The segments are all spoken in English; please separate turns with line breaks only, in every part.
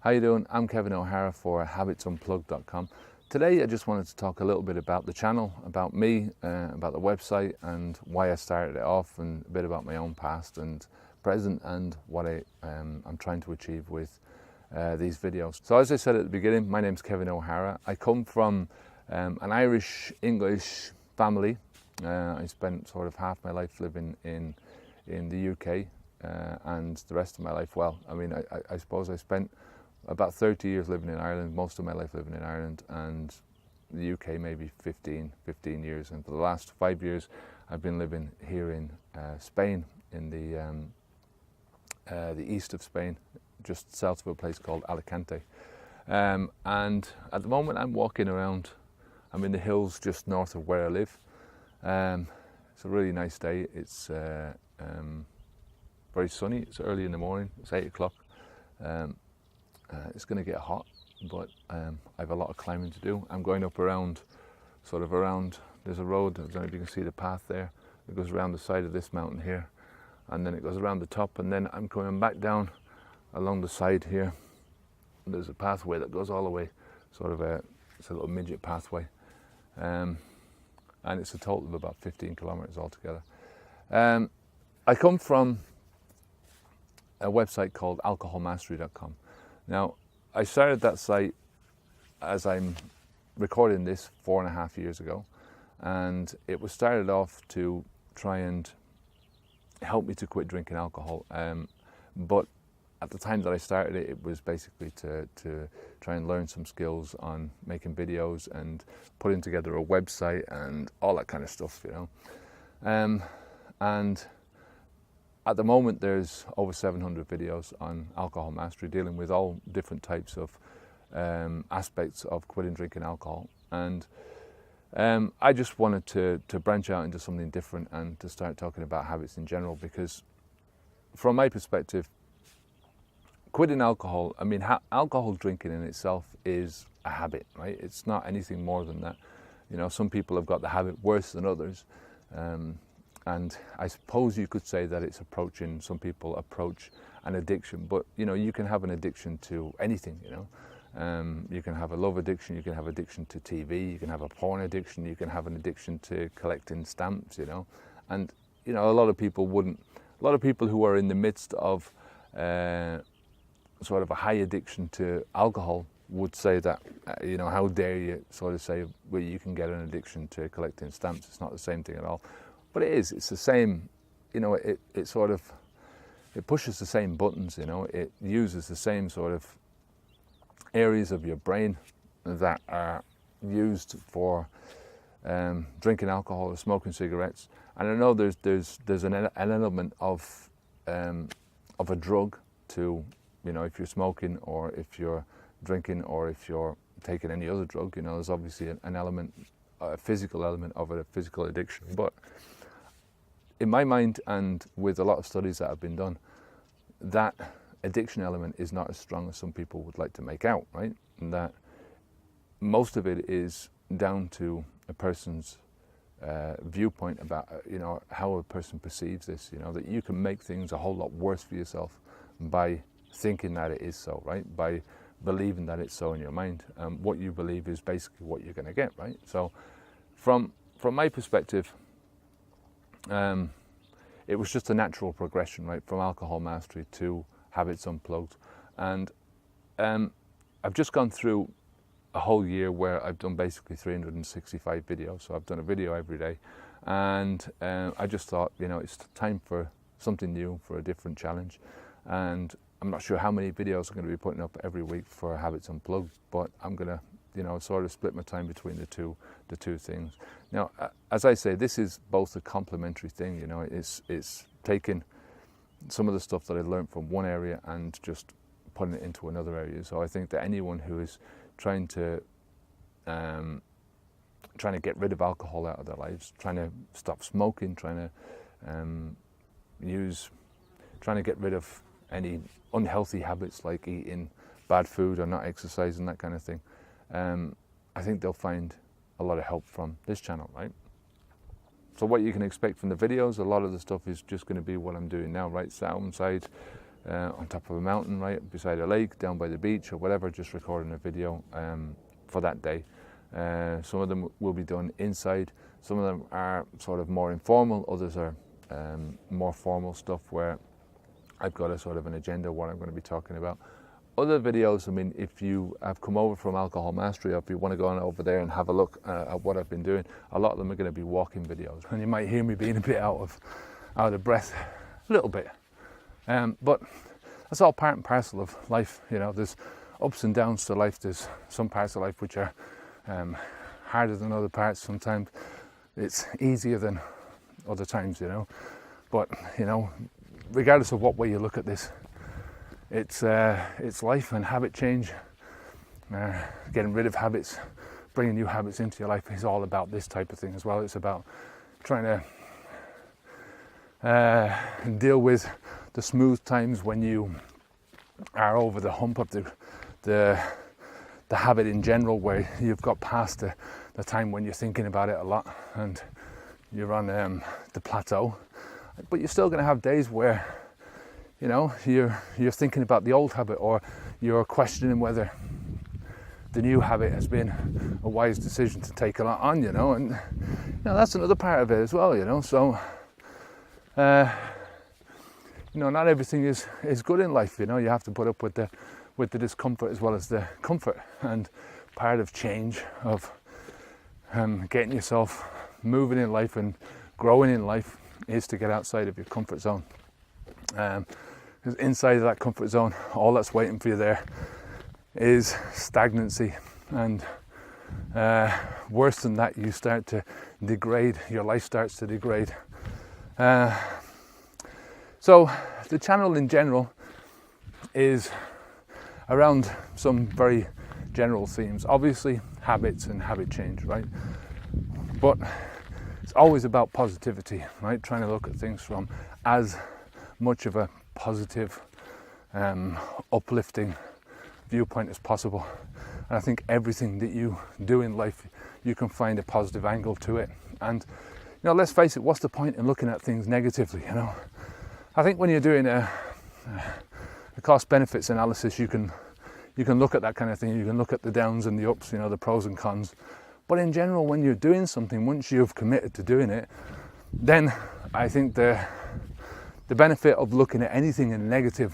How you doing? I'm Kevin O'Hara for habitsunplugged.com. Today I just wanted to talk a little bit about the channel, about me, about the website and why I started it off, and a bit about my own past and present and what I'm trying to achieve with these videos. So as I said at the beginning, my name's Kevin O'Hara. I come from an Irish-English family. I spent sort of half my life living in the UK and the rest of my life, well, I mean, I suppose I spent about 30 years living in Ireland, most of my life living in Ireland, and the UK maybe 15 years. And for the last 5 years, I've been living here in Spain, in the east of Spain, just south of a place called Alicante. And at the moment, I'm walking around. I'm in the hills just north of where I live. It's a really nice day. It's very sunny. It's early in the morning. It's 8 o'clock. It's going to get hot, but I have a lot of climbing to do. I'm going up around, there's a road, I don't know if you can see the path there. It goes around the side of this mountain here, and then it goes around the top, and then I'm coming back down along the side here. There's a pathway that goes all the way, it's a little midget pathway. And it's a total of about 15 kilometers altogether. I come from a website called alcoholmastery.com. Now, I started that site as I'm recording this 4.5 years ago, and it was started off to try and help me to quit drinking alcohol. But at the time that I started it, it was basically to try and learn some skills on making videos and putting together a website and all that kind of stuff, you know. And at the moment, there's over 700 videos on Alcohol Mastery dealing with all different types of aspects of quitting drinking alcohol. And I just wanted to branch out into something different and to start talking about habits in general, because from my perspective, quitting alcohol, I mean, alcohol drinking in itself is a habit, right? It's not anything more than that. You know, some people have got the habit worse than others. And I suppose you could say that some people approach an addiction, but you know, you can have an addiction to anything, you know. You can have a love addiction, you can have addiction to TV, you can have a porn addiction, you can have an addiction to collecting stamps, you know. And, you know, a lot of people who are in the midst of sort of a high addiction to alcohol would say that, you know, how dare you sort of say, well, you can get an addiction to collecting stamps. It's not the same thing at all. But it is, it's the same, you know, it pushes the same buttons, you know, it uses the same sort of areas of your brain that are used for drinking alcohol or smoking cigarettes. And I know there's an element of a drug to, you know, if you're smoking or if you're drinking or if you're taking any other drug, you know, there's obviously an element, a physical element of it, a physical addiction. But in my mind, and with a lot of studies that have been done, that addiction element is not as strong as some people would like to make out, right? And that most of it is down to a person's viewpoint about, you know, how a person perceives this, you know, that you can make things a whole lot worse for yourself by thinking that it is so, right? By believing that it's so in your mind. What you believe is basically what you're going to get, right? So from my perspective, it was just a natural progression, right, from Alcohol Mastery to Habits Unplugged. And I've just gone through a whole year where I've done basically 365 videos. So I've done a video every day. And I just thought, you know, it's time for something new, for a different challenge. And I'm not sure how many videos I'm going to be putting up every week for Habits Unplugged, but I'm going to, you know, sort of split my time between the two things. Now, as I say, this is both a complementary thing, you know, it's taking some of the stuff that I learned from one area and just putting it into another area. So I think that anyone who is trying to get rid of alcohol out of their lives, trying to stop smoking, trying to get rid of any unhealthy habits like eating bad food or not exercising, that kind of thing, I think they'll find a lot of help from this channel, right? So what you can expect from the videos, a lot of the stuff is just going to be what I'm doing now, right? Sat outside on top of a mountain, right beside a lake, down by the beach or whatever, just recording a video for that day. Some of them will be done inside. Some of them are sort of more informal, others are more formal stuff where I've got a sort of an agenda what I'm going to be talking about. Other videos, I mean, if you have come over from Alcohol Mastery, or if you want to go on over there and have a look at what I've been doing, a lot of them are going to be walking videos, and you might hear me being a bit out of breath, a little bit, but that's all part and parcel of life. You know, there's ups and downs to life. There's some parts of life which are harder than other parts. Sometimes it's easier than other times, you know, but you know, regardless of what way you look at this, it's life and habit change. Getting rid of habits, bringing new habits into your life is all about this type of thing as well. It's about trying to deal with the smooth times when you are over the hump of the habit in general, where you've got past the time when you're thinking about it a lot and you're on the plateau. But you're still going to have days where, you know, you're thinking about the old habit, or you're questioning whether the new habit has been a wise decision to take a lot on, you know, and you know, that's another part of it as well, you know. So you know, not everything is good in life, you know. You have to put up with the discomfort as well as the comfort, and part of change, of getting yourself moving in life and growing in life, is to get outside of your comfort zone. Because inside of that comfort zone, all that's waiting for you there is stagnancy, and worse than that, you start to degrade. Your life starts to degrade. So the channel in general is around some very general themes. Obviously, habits and habit change, right? But it's always about positivity, right? Trying to look at things from as much of a positive, uplifting viewpoint as possible. And I think everything that you do in life, you can find a positive angle to it. And you know, let's face it, what's the point in looking at things negatively, you know? I think when you're doing a cost benefits analysis, you can look at that kind of thing. You can look at the downs and the ups, you know, the pros and cons. But in general, when you're doing something, once you've committed to doing it, then I think the benefit of looking at anything in a negative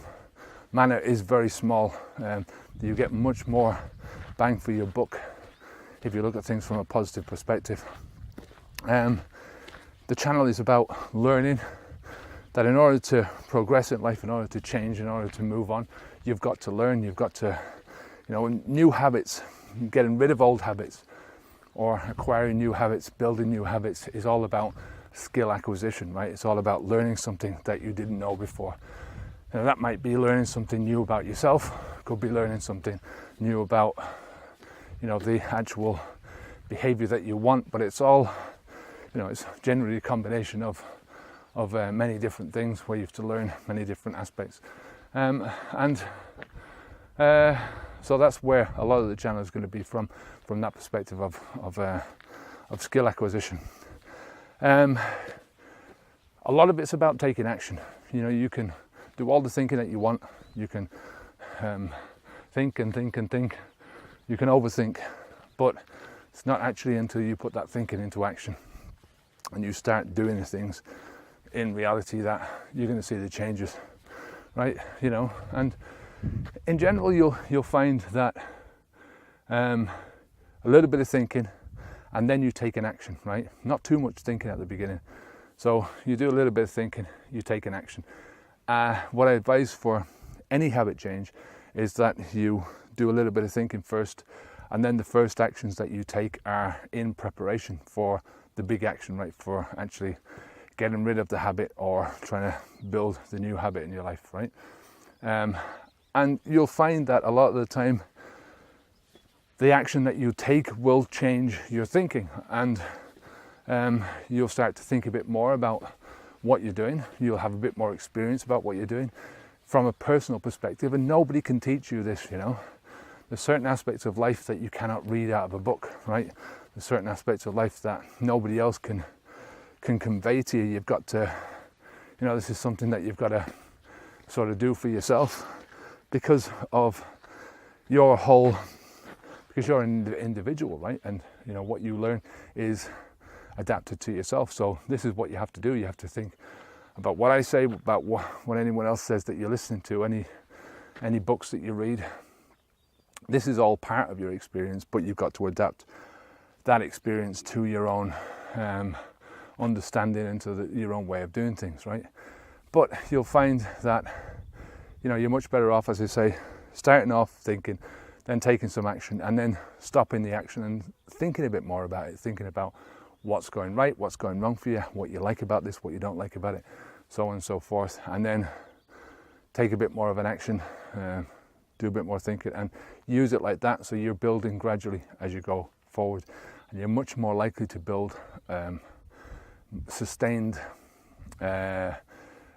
manner is very small. You get much more bang for your buck if you look at things from a positive perspective. The channel is about learning that in order to progress in life, in order to change, in order to move on, you've got to learn. You've got to, you know, new habits, getting rid of old habits, or acquiring new habits, building new habits, is all about skill acquisition, right? It's all about learning something that you didn't know before. Now, that might be learning something new about yourself, could be learning something new about, you know, the actual behavior that you want, but it's all, you know, it's generally a combination of many different things where you have to learn many different aspects. So that's where a lot of the channel is going to be from that perspective of skill acquisition. A lot of it's about taking action. You know, you can do all the thinking that you want. You can think and think and think. You can overthink, but it's not actually until you put that thinking into action and you start doing the things in reality that you're going to see the changes, right? You know, and in general, you'll find that a little bit of thinking, and then you take an action, right? Not too much thinking at the beginning. So you do a little bit of thinking, you take an action. What I advise for any habit change is that you do a little bit of thinking first, and then the first actions that you take are in preparation for the big action, right? For actually getting rid of the habit or trying to build the new habit in your life, right? And you'll find that a lot of the time, the action that you take will change your thinking, and you'll start to think a bit more about what you're doing. You'll have a bit more experience about what you're doing from a personal perspective, and nobody can teach you this, you know. There's certain aspects of life that you cannot read out of a book, right? There's certain aspects of life that nobody else can convey to you. You've got to, you know, this is something that you've got to sort of do for yourself because of your whole, because you're an individual, right? And you know what you learn is adapted to yourself. So this is what you have to do. You have to think about what I say, about what anyone else says that you're listening to, any books that you read. This is all part of your experience, but you've got to adapt that experience to your own understanding and to your own way of doing things, right? But you'll find that, you know, you're much better off, as I say, starting off thinking, then taking some action, and then stopping the action and thinking a bit more about it, thinking about what's going right, what's going wrong for you, what you like about this, what you don't like about it, so on and so forth, and then take a bit more of an action, do a bit more thinking, and use it like that. So you're building gradually as you go forward, and you're much more likely to build sustained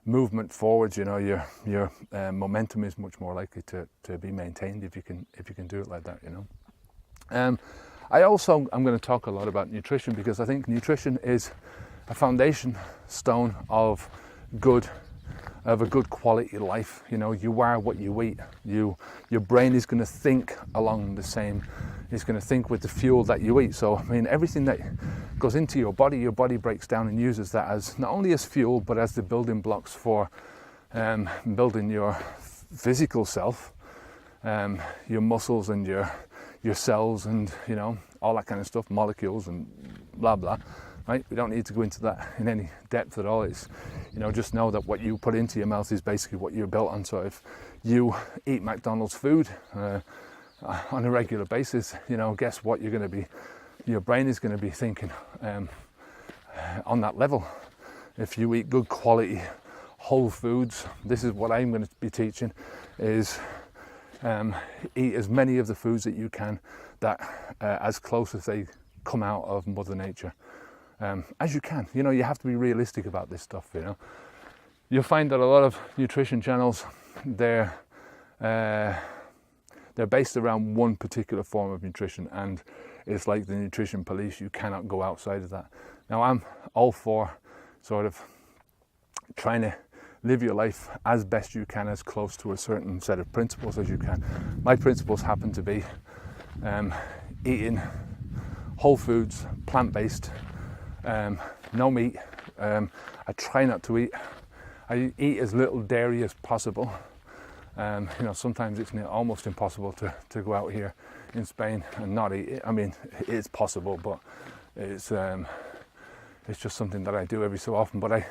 movement forwards. You know, your momentum is much more likely to be maintained if you can do it like that. You know. I'm going to talk a lot about nutrition, because I think nutrition is a foundation stone of a good quality life. You know, you are what you eat. Your brain is going to think along the same. It's going to think with the fuel that you eat. So I mean, everything that goes into your body breaks down and uses that as not only as fuel, but as the building blocks for building your physical self, your muscles and your cells, and you know, all that kind of stuff, molecules and blah blah, right? We don't need to go into that in any depth at all. It's, you know, just know that what you put into your mouth is basically what you're built on. So if you eat McDonald's food on a regular basis, you know, guess what, your brain is going to be thinking on that level. If you eat good quality whole foods, this is what I'm going to be teaching, is eat as many of the foods that you can, that as close as they come out of Mother Nature as you can. You know, you have to be realistic about this stuff. You know, you'll find that a lot of nutrition channels, they're based around one particular form of nutrition, and it's like the nutrition police. You cannot go outside of that. Now, I'm all for sort of trying to live your life as best you can, as close to a certain set of principles as you can. My principles happen to be eating whole foods, plant-based, no meat. I try not to eat. I eat as little dairy as possible. You know, sometimes it's almost impossible to go out here in Spain and not eat it. I mean, it's possible, but it's just something that I do every so often. But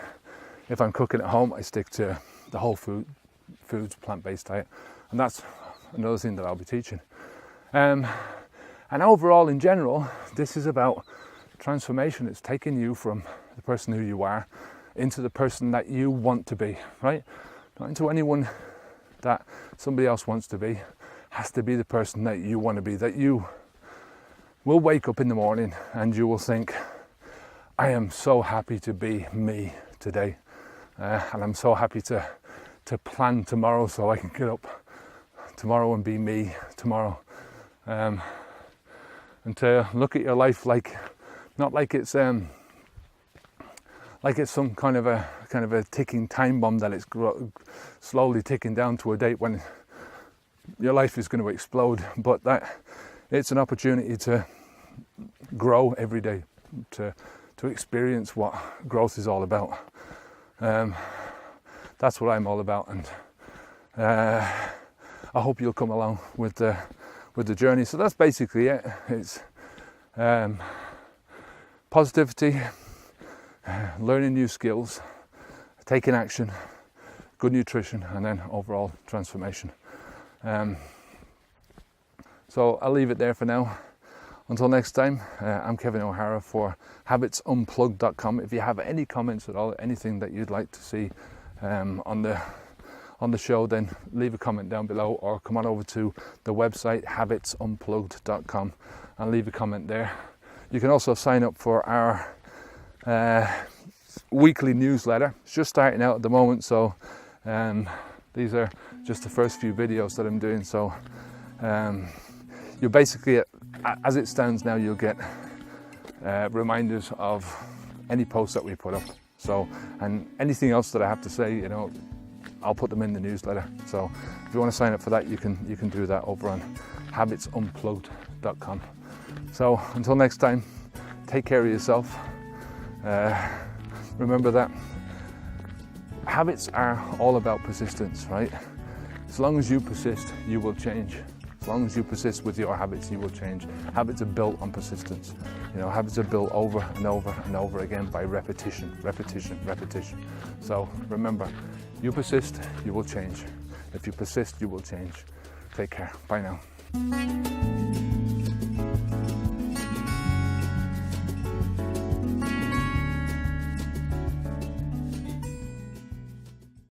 if I'm cooking at home, I stick to the whole foods, plant-based diet, and that's another thing that I'll be teaching. And overall, in general, this is about transformation. It's taking you from the person who you are into the person that you want to be, right? Not into anyone that somebody else wants to be. Has to be the person that you want to be, that you will wake up in the morning and you will think, I am so happy to be me today, and I'm so happy to plan tomorrow so I can get up tomorrow and be me tomorrow, and to look at your life like, not like it's some kind of a ticking time bomb that it's slowly ticking down to a date when your life is going to explode, but that it's an opportunity to grow every day, to experience what growth is all about. That's what I'm all about, and I hope you'll come along with the journey. So that's basically it. It's positivity, learning new skills, taking action, good nutrition, and then overall transformation. So I'll leave it there for now. Until next time, I'm Kevin O'Hara for habitsunplugged.com. If you have any comments at all, anything that you'd like to see on the show, then leave a comment down below, or come on over to the website habitsunplugged.com and leave a comment there. You can also sign up for our weekly newsletter. It's just starting out at the moment, so these are just the first few videos that I'm doing. So you'll basically, as it stands now, you'll get reminders of any posts that we put up. So, and anything else that I have to say, you know, I'll put them in the newsletter. So if you want to sign up for that, you can do that over on habitsunplugged.com. So until next time, take care of yourself. Remember that habits are all about persistence, right? As long as you persist, you will change. As long as you persist with your habits, you will change. Habits are built on persistence. You know, habits are built over and over and over again by repetition, repetition, repetition. So remember, you persist, you will change. If you persist, you will change. Take care. Bye now.